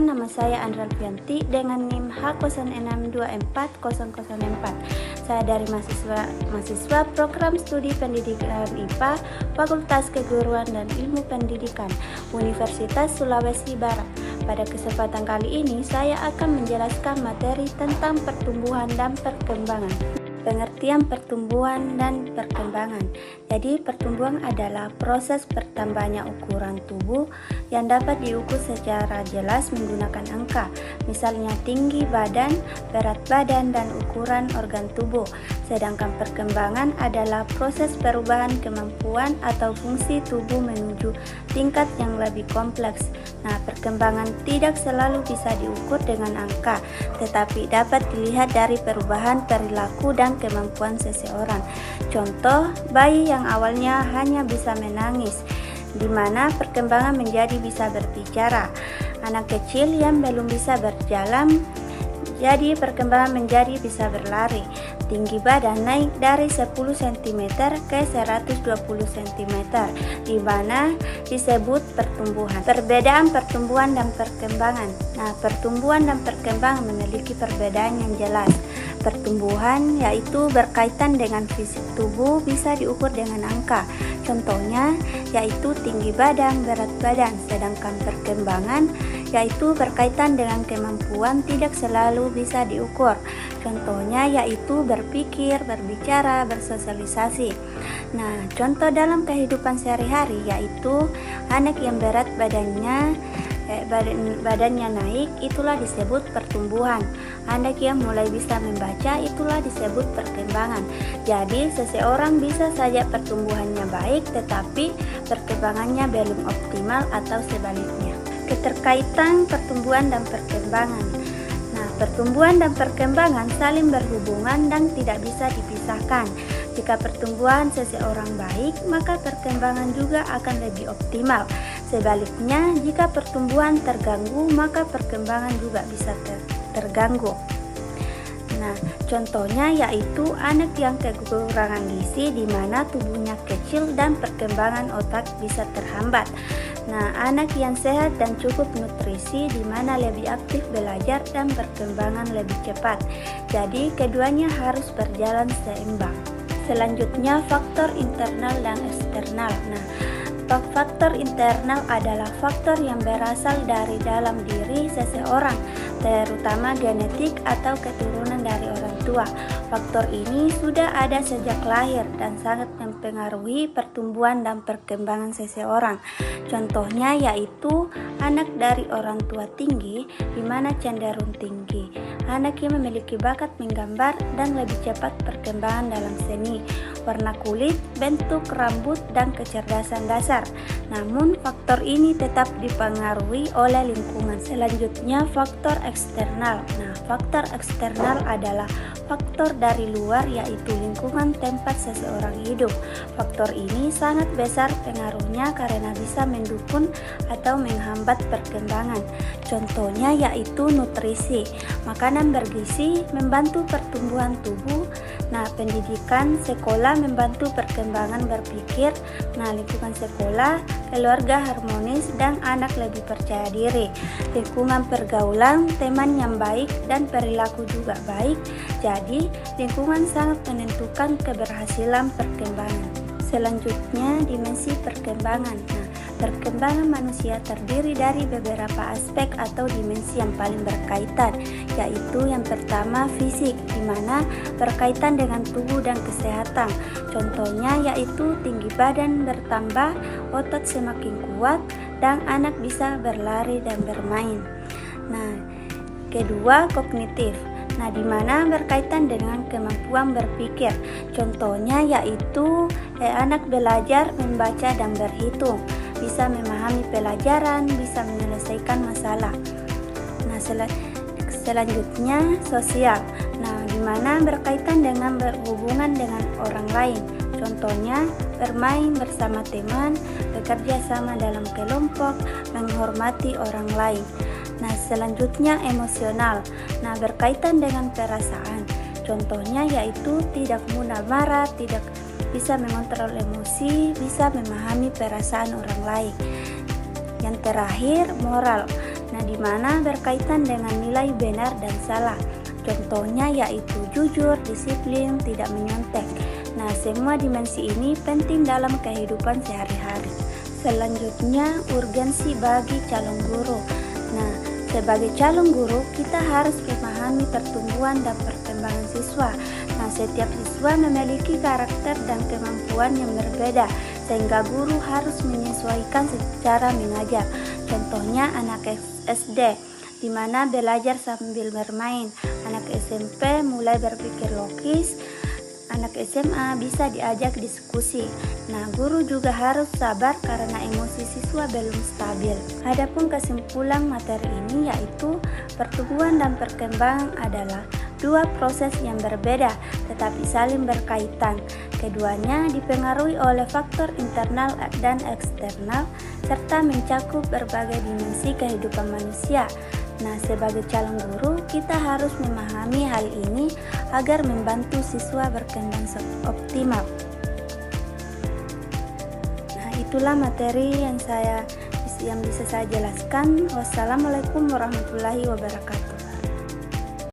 nama saya Andra Alfianti dengan NIM H06240004. Saya dari mahasiswa Program Studi Pendidikan IPA, Fakultas Keguruan dan Ilmu Pendidikan, Universitas Sulawesi Barat. Pada kesempatan kali ini, saya akan menjelaskan materi tentang pertumbuhan dan perkembangan. Pengertian pertumbuhan dan perkembangan. Jadi, pertumbuhan adalah proses bertambahnya ukuran tubuh yang dapat diukur secara jelas menggunakan angka, misalnya tinggi badan, berat badan, dan ukuran organ tubuh. Sedangkan perkembangan adalah proses perubahan kemampuan atau fungsi tubuh menuju tingkat yang lebih kompleks. Nah, perkembangan tidak selalu bisa diukur dengan angka, tetapi dapat dilihat dari perubahan perilaku dan kemampuan seseorang. Contoh, bayi yang awalnya hanya bisa menangis, di mana perkembangan menjadi bisa berbicara. Anak kecil yang belum bisa berjalan, jadi perkembangan menjadi bisa berlari. Tinggi badan naik dari 10 cm ke 120 cm, di mana disebut pertumbuhan. Perbedaan pertumbuhan dan perkembangan. Nah, pertumbuhan dan perkembangan memiliki perbedaan yang jelas. Pertumbuhan yaitu berkaitan dengan fisik tubuh, bisa diukur dengan angka. Contohnya yaitu tinggi badan, berat badan. Sedangkan perkembangan yaitu berkaitan dengan kemampuan, tidak selalu bisa diukur. Contohnya yaitu berpikir, berbicara, bersosialisasi. Nah, contoh dalam kehidupan sehari-hari yaitu anak yang berat badannya naik, itulah disebut pertumbuhan. Anak yang mulai bisa membaca, itulah disebut perkembangan. Jadi seseorang bisa saja pertumbuhannya baik, tetapi perkembangannya belum optimal atau sebaliknya. Keterkaitan pertumbuhan dan perkembangan. Nah, pertumbuhan dan perkembangan saling berhubungan dan tidak bisa dipisahkan. Jika pertumbuhan seseorang baik, maka perkembangan juga akan lebih optimal. Sebaliknya, jika pertumbuhan terganggu, maka perkembangan juga bisa terganggu. Nah, contohnya yaitu anak yang kekurangan gizi, di mana tubuhnya kecil dan perkembangan otak bisa terhambat. Nah, anak yang sehat dan cukup nutrisi, di mana lebih aktif belajar dan perkembangan lebih cepat. Jadi, keduanya harus berjalan seimbang. Selanjutnya, faktor internal dan eksternal. Nah, faktor internal adalah faktor yang berasal dari dalam diri seseorang, terutama genetik atau keturunan dari orang tua. Faktor ini sudah ada sejak lahir dan sangat mempengaruhi pertumbuhan dan perkembangan seseorang. Contohnya yaitu anak dari orang tua tinggi, di mana cenderung tinggi. Anak yang memiliki bakat menggambar dan lebih cepat perkembangan dalam seni, warna kulit, bentuk rambut, dan kecerdasan dasar. Namun, faktor ini tetap dipengaruhi oleh lingkungan. Selanjutnya, faktor eksternal. Nah, faktor eksternal adalah faktor dari luar, yaitu lingkungan tempat seseorang hidup. Faktor ini sangat besar pengaruhnya karena bisa mendukung atau menghambat perkembangan. Contohnya yaitu nutrisi. Makanan bergizi membantu pertumbuhan tubuh. Nah, pendidikan sekolah membantu perkembangan berpikir. Nah, lingkungan sekolah, keluarga harmonis, dan anak lebih percaya diri. Lingkungan pergaulan, teman yang baik, dan perilaku juga baik. Jadi, lingkungan sangat menentukan keberhasilan perkembangan. Selanjutnya, dimensi perkembangan. Nah, perkembangan manusia terdiri dari beberapa aspek atau dimensi yang paling berkaitan, yaitu yang pertama fisik, di mana berkaitan dengan tubuh dan kesehatan. Contohnya yaitu tinggi badan bertambah, otot semakin kuat, dan anak bisa berlari dan bermain. Nah, kedua kognitif. Nah, di mana berkaitan dengan kemampuan berpikir. Contohnya yaitu anak belajar membaca dan berhitung, bisa memahami pelajaran, bisa menyelesaikan masalah. Nah, selanjutnya sosial. Nah, di mana berkaitan dengan berhubungan dengan orang lain. Contohnya bermain bersama teman, bekerja sama dalam kelompok, menghormati orang lain. Nah, selanjutnya emosional. Nah, berkaitan dengan perasaan. Contohnya yaitu tidak mudah marah, tidak bisa mengontrol emosi, bisa memahami perasaan orang lain. Yang terakhir, moral. Nah, di mana berkaitan dengan nilai benar dan salah. Contohnya yaitu jujur, disiplin, tidak menyontek. Nah, semua dimensi ini penting dalam kehidupan sehari-hari. Selanjutnya, urgensi bagi calon guru. Nah, sebagai calon guru, kita harus memahami pertumbuhan dan perkembangan siswa. Nah, setiap siswa memiliki karakter dan kemampuan yang berbeda, sehingga guru harus menyesuaikan secara mengajar. Contohnya anak SD, di mana belajar sambil bermain. Anak SMP mulai berpikir logis, anak SMA bisa diajak diskusi. Nah, guru juga harus sabar karena emosi siswa belum stabil. Adapun kesimpulan materi ini yaitu pertumbuhan dan perkembangan adalah dua proses yang berbeda tetapi saling berkaitan. Keduanya dipengaruhi oleh faktor internal dan eksternal serta mencakup berbagai dimensi kehidupan manusia. Nah, sebagai calon guru, kita harus memahami hal ini agar membantu siswa berkembang optimal. Nah, itulah materi yang bisa saya jelaskan. Wassalamualaikum warahmatullahi wabarakatuh.